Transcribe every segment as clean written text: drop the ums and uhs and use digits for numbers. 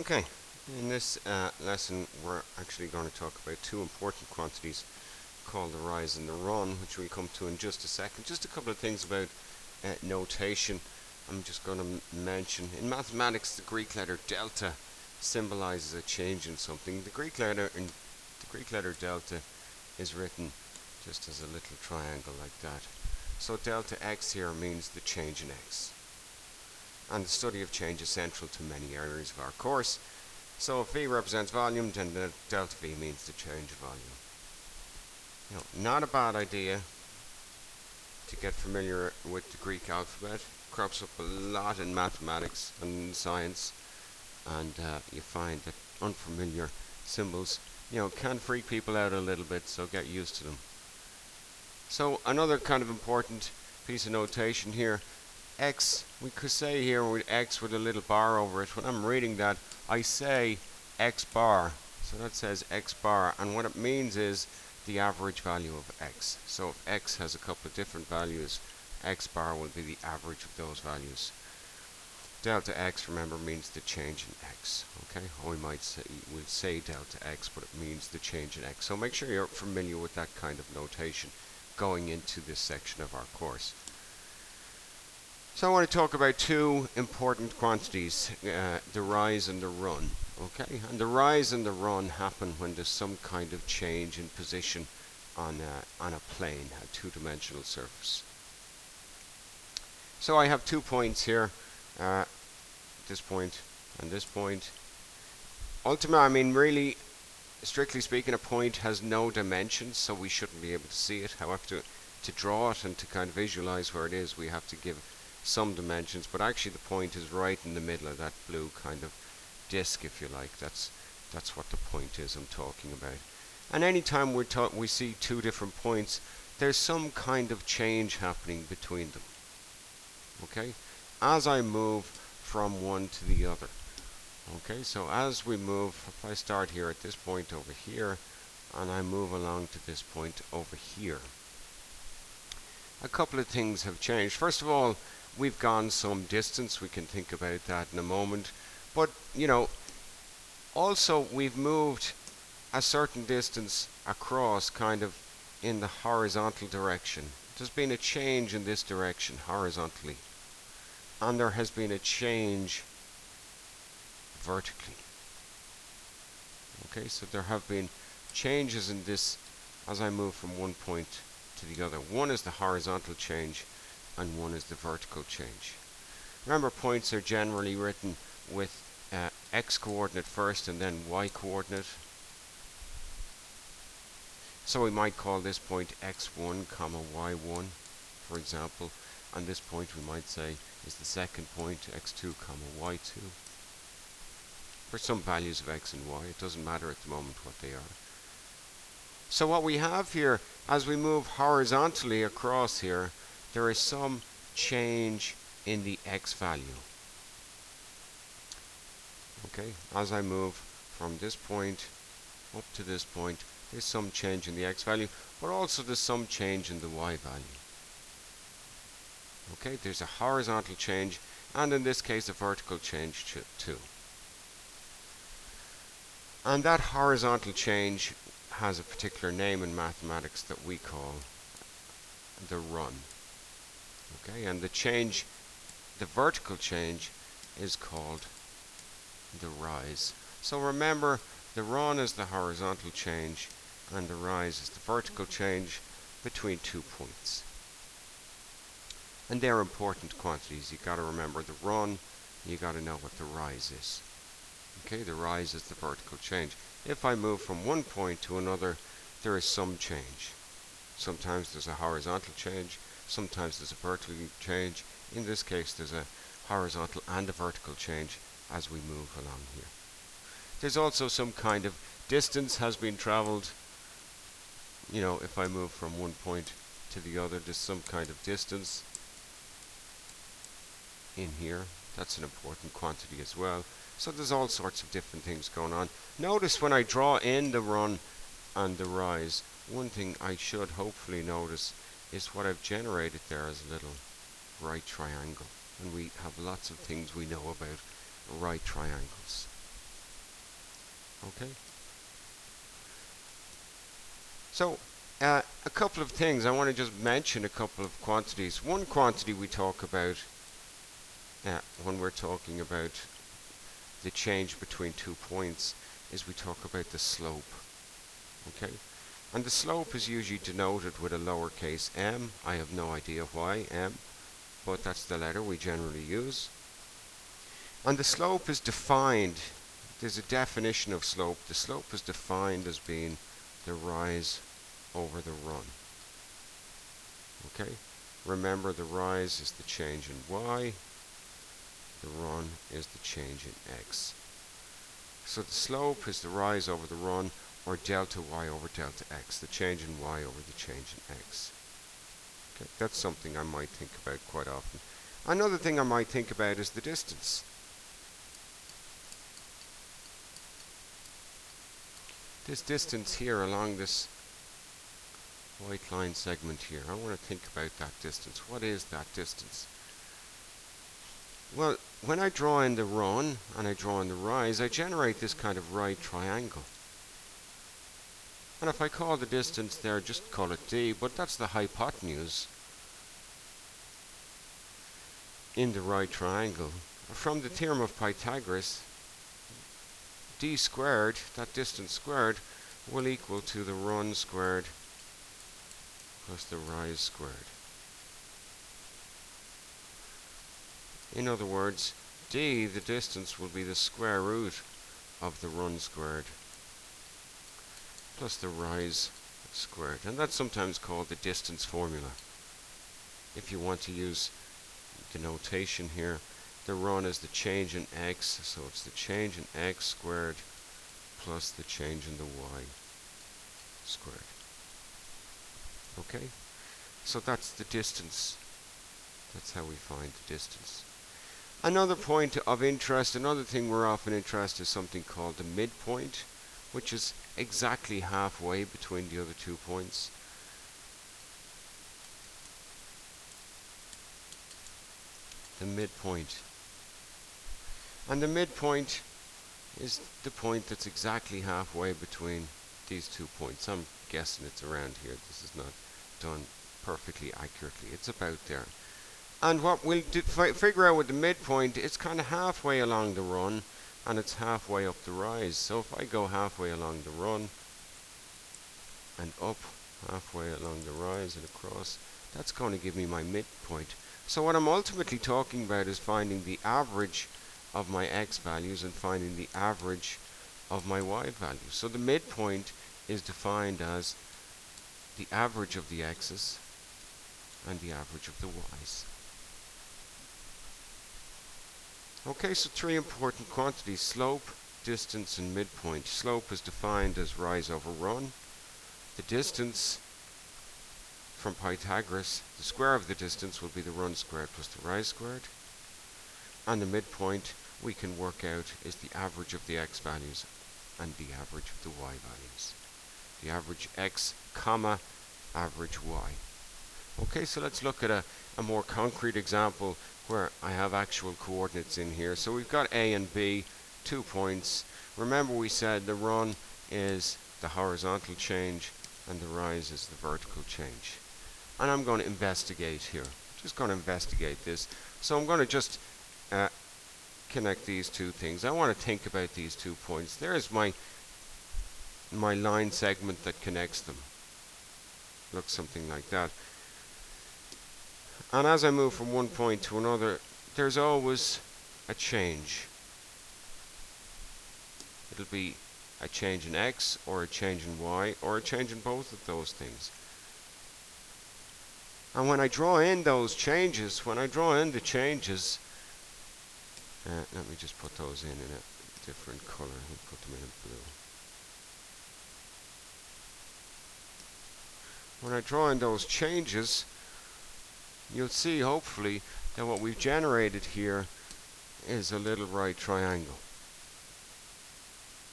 Okay, in this lesson we're actually going to talk about two important quantities called the rise and the run, which we'll come to in just a second. Just a couple of things about notation. I'm just going to mention in mathematics the Greek letter delta symbolizes a change in something. The Greek letter delta is written just as a little triangle like that. So delta x here means the change in x. And the study of change is central to many areas of our course. So if V represents volume, then delta V means the change of volume. Not a bad idea to get familiar with the Greek alphabet. It crops up a lot in mathematics and in science, and you find that unfamiliar symbols, can freak people out a little bit, so get used to them. So another kind of important piece of notation here, X, we could say here with X with a little bar over it. When I'm reading that, I say X bar. So that says X bar, and what it means is the average value of X. So if X has a couple of different values, X bar will be the average of those values. Delta X, remember, means the change in X. Okay, or we'll say delta X, but it means the change in X. So make sure you're familiar with that kind of notation going into this section of our course. So I want to talk about two important quantities, the rise and the run. Okay, and the rise and the run happen when there's some kind of change in position on a plane, a two-dimensional surface. So I have 2 points here, this point and this point. Ultimately, really, strictly speaking, a point has no dimensions, so we shouldn't be able to see it. However, to draw it and to kind of visualize where it is, we have to give some dimensions, but actually the point is right in the middle of that blue kind of disc, if you like. That's what the point is I'm talking about. And anytime we see two different points, there's some kind of change happening between them. Okay, as I move from one to the other. Okay, so as we move, if I start here at this point over here, and I move along to this point over here, a couple of things have changed. First of all, we've gone some distance. We can think about that in a moment. But, also we've moved a certain distance across kind of in the horizontal direction. There's been a change in this direction horizontally. And there has been a change vertically. Okay, so there have been changes in this as I move from one point to the other. One is the horizontal change and one is the vertical change. Remember, points are generally written with x coordinate first and then y coordinate. So we might call this point x1 comma y1, for example, and this point we might say is the second point, x2 comma y2. For some values of x and y, it doesn't matter at the moment what they are. So what we have here, as we move horizontally across here, there is some change in the x value. Okay, as I move from this point up to this point, there's some change in the x value, but also there's some change in the y value. Okay, there's a horizontal change, and in this case a vertical change too. And that horizontal change has a particular name in mathematics that we call the run. Okay, and the vertical change is called the rise. So remember, the run is the horizontal change and the rise is the vertical change between 2 points. And they're important quantities. You've got to remember the run, you've got to know what the rise is. Okay, the rise is the vertical change. If I move from one point to another, there is some change. Sometimes there's a horizontal change, sometimes there's a vertical change. In this case, there's a horizontal and a vertical change as we move along here. There's also some kind of distance has been traveled. If I move from one point to the other, there's some kind of distance in here. That's an important quantity as well. So there's all sorts of different things going on. Notice when I draw in the run and the rise, one thing I should hopefully notice is what I've generated there as a little right triangle. And we have lots of things we know about right triangles. Okay. So, a couple of things. I want to just mention a couple of quantities. One quantity we talk about when we're talking about the change between 2 points is we talk about the slope. Okay? And the slope is usually denoted with a lowercase m. I have no idea why m, but that's the letter we generally use. And the slope is defined. There's a definition of slope. The slope is defined as being the rise over the run. Okay? Remember, the rise is the change in y. The run is the change in x. So the slope is the rise over the run, or delta y over delta x, the change in y over the change in x. Okay, that's something I might think about quite often. Another thing I might think about is the distance. This distance here along this white line segment here, I want to think about that distance. What is that distance? Well, when I draw in the run and I draw in the rise, I generate this kind of right triangle. And if I call the distance there, just call it d, but that's the hypotenuse in the right triangle. From the theorem of Pythagoras, d squared, that distance squared, will equal to the run squared plus the rise squared. In other words, d, the distance, will be the square root of the run squared plus the rise squared. And that's sometimes called the distance formula. If you want to use the notation here, the run is the change in x, so it's the change in x squared plus the change in the y squared. Okay? So that's the distance. That's how we find the distance. Another point of interest, another thing we're often interested, is something called the midpoint, which is exactly halfway between the other 2 points. The midpoint. And the midpoint is the point that's exactly halfway between these 2 points. I'm guessing it's around here. This is not done perfectly accurately. It's about there. And what we'll figure out with the midpoint, it's kind of halfway along the run, and it's halfway up the rise. So if I go halfway along the run, and up halfway along the rise and across, that's going to give me my midpoint. So what I'm ultimately talking about is finding the average of my x values and finding the average of my y values. So the midpoint is defined as the average of the x's and the average of the y's. Okay, so 3 important quantities: slope, distance, and midpoint. Slope is defined as rise over run. The distance from Pythagoras, the square of the distance will be the run squared plus the rise squared. And the midpoint we can work out is the average of the x values and the average of the y values. The average x, comma, average y. Okay, so let's look at a more concrete example where I have actual coordinates in here. So we've got A and B, 2 points. Remember, we said the run is the horizontal change and the rise is the vertical change. And I'm going to investigate here. Just going to investigate this. So I'm going to just connect these 2 things. I want to think about these 2 points. There's my line segment that connects them. Looks something like that. And as I move from one point to another, there's always a change. It'll be a change in x, or a change in y, or a change in both of those things. And when I draw in those changes, let me just put those in a different color. We'll put them in blue. When I draw in those changes, you'll see, hopefully, that what we've generated here is a little right triangle.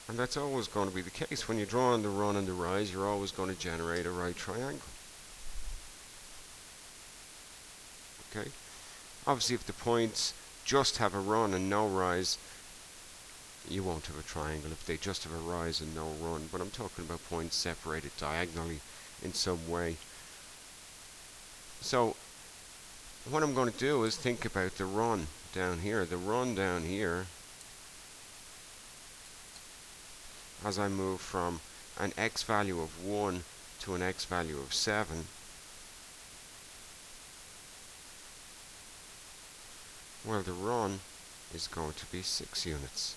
And that's always going to be the case. When you draw on the run and the rise, you're always going to generate a right triangle. Okay? Obviously, if the points just have a run and no rise, you won't have a triangle if they just have a rise and no run, but I'm talking about points separated diagonally in some way. So what I'm going to do is think about the run down here. The run down here, as I move from an x value of 1 to an x value of 7, well, the run is going to be 6 units.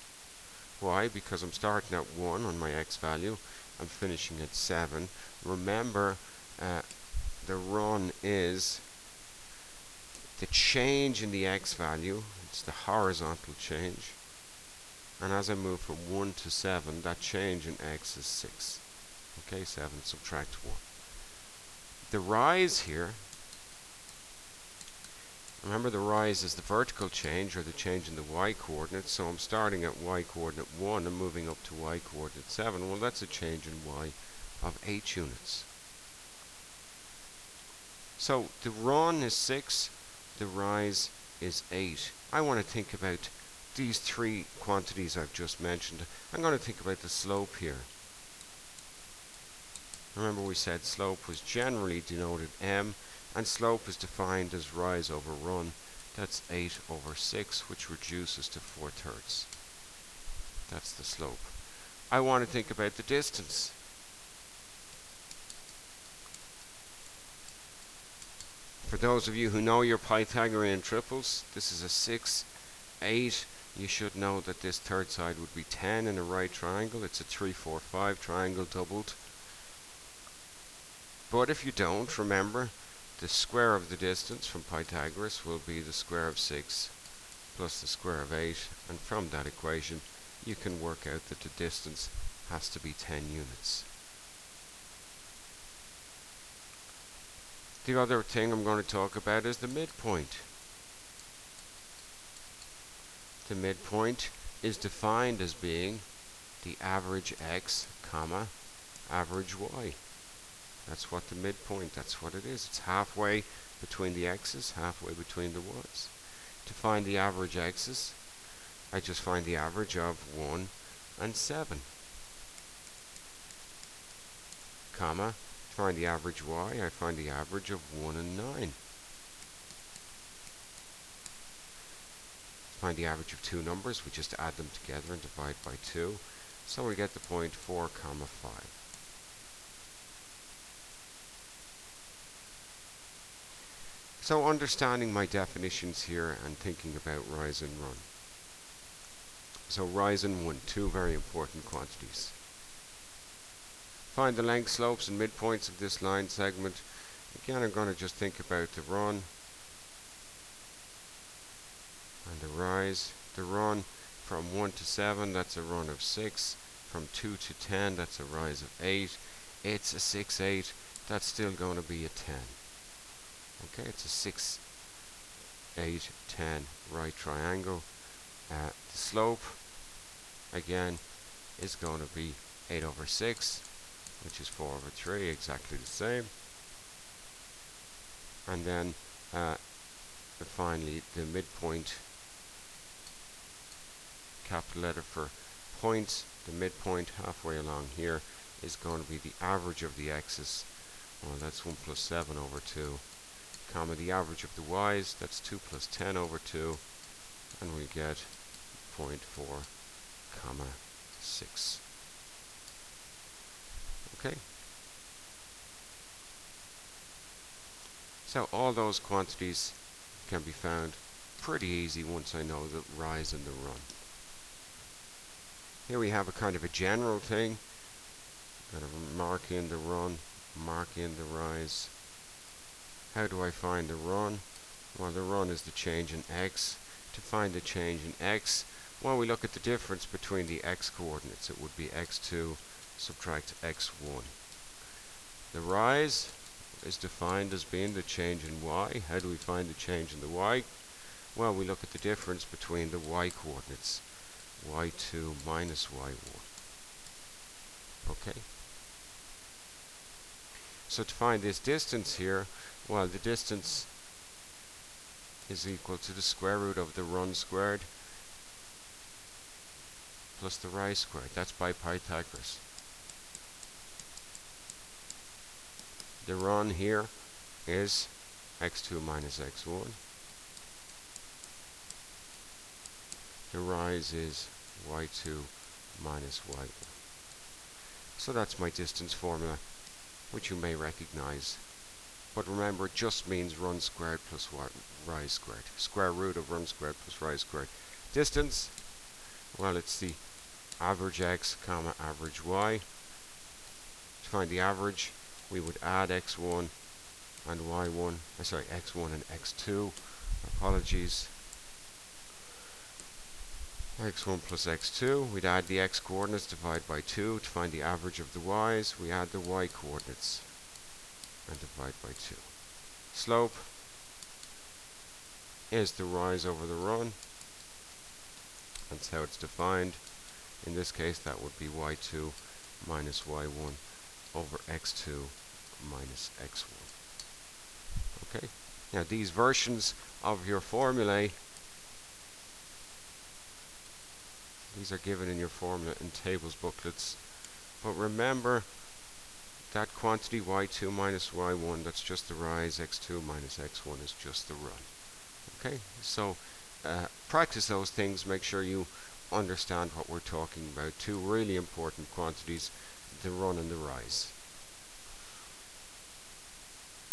Why? Because I'm starting at 1 on my x value, I'm finishing at 7. Remember, the run is the change in the x value, it's the horizontal change, and as I move from 1 to 7, that change in x is 6. Okay, 7 subtract 1. The rise here, remember the rise is the vertical change, or the change in the y coordinate, so I'm starting at y coordinate 1 and moving up to y coordinate 7. Well, that's a change in y of 8 units. So the run is 6, the rise is 8. I want to think about these three quantities I've just mentioned. I'm going to think about the slope here. Remember we said slope was generally denoted m, and slope is defined as rise over run. That's 8 over 6, which reduces to 4/3. That's the slope. I want to think about the distance. For those of you who know your Pythagorean triples, this is a 6, 8. You should know that this third side would be 10 in a right triangle. It's a 3, 4, 5 triangle doubled. But if you don't, remember, the square of the distance from Pythagoras will be the square of 6 plus the square of 8. And from that equation, you can work out that the distance has to be 10 units. The other thing I'm going to talk about is the midpoint. The midpoint is defined as being the average x, comma, average y. That's what the midpoint, that's what it is. It's halfway between the x's, halfway between the y's. To find the average x's, I just find the average of 1 and 7. Comma, to find the average y, I find the average of 1 and 9. To find the average of two numbers, we just add them together and divide by 2. So we get the point 4, comma 5. So understanding my definitions here and thinking about rise and run. So rise and run, two very important quantities. Find the length, slopes and midpoints of this line segment. Again, I'm going to just think about the run and the rise. The run from 1 to 7, that's a run of 6. From 2 to 10, that's a rise of 8. It's a 6, 8, that's still going to be a 10. Okay, it's a 6, 8, 10 right triangle. The slope, again, is going to be 8 over 6, which is 4 over 3, exactly the same. And then finally, the midpoint, capital letter for points, the midpoint halfway along here is going to be the average of the x's. Well, that's 1 plus 7 over 2. Comma, the average of the y's, that's 2 plus 10 over 2, and we get 0.4, comma 6. Okay. So all those quantities can be found pretty easy once I know the rise and the run. Here we have a kind of a general thing. Got to mark in the run, mark in the rise. How do I find the run? Well, the run is the change in x. To find the change in x, well, we look at the difference between the x coordinates. It would be x2 subtract x1. The rise is defined as being the change in y. How do we find the change in the y? Well, we look at the difference between the y coordinates. y2 minus y1. Okay. So to find this distance here, well, the distance is equal to the square root of the run squared plus the rise squared. That's by Pythagoras. The run here is x2 minus x1. The rise is y2 minus y1. So that's my distance formula, which you may recognize. But remember, it just means run squared plus rise squared. Square root of run squared plus rise squared. Distance, well, it's the average x comma average y. To find the average, we would add x1 and y1, x1 and x2. Apologies. x1 plus x2, we'd add the x coordinates, divide by 2. To find the average of the y's, we add the y coordinates and divide by 2. Slope is the rise over the run. That's how it's defined. In this case, that would be y2 minus y1 over x2 minus x1. Okay. Now these versions of your formulae, these are given in your formula in tables booklets. But remember that quantity y2 minus y1, that's just the rise, x2 minus x1 is just the run. Okay, so practice those things, make sure you understand what we're talking about. Two really important quantities, the run and the rise.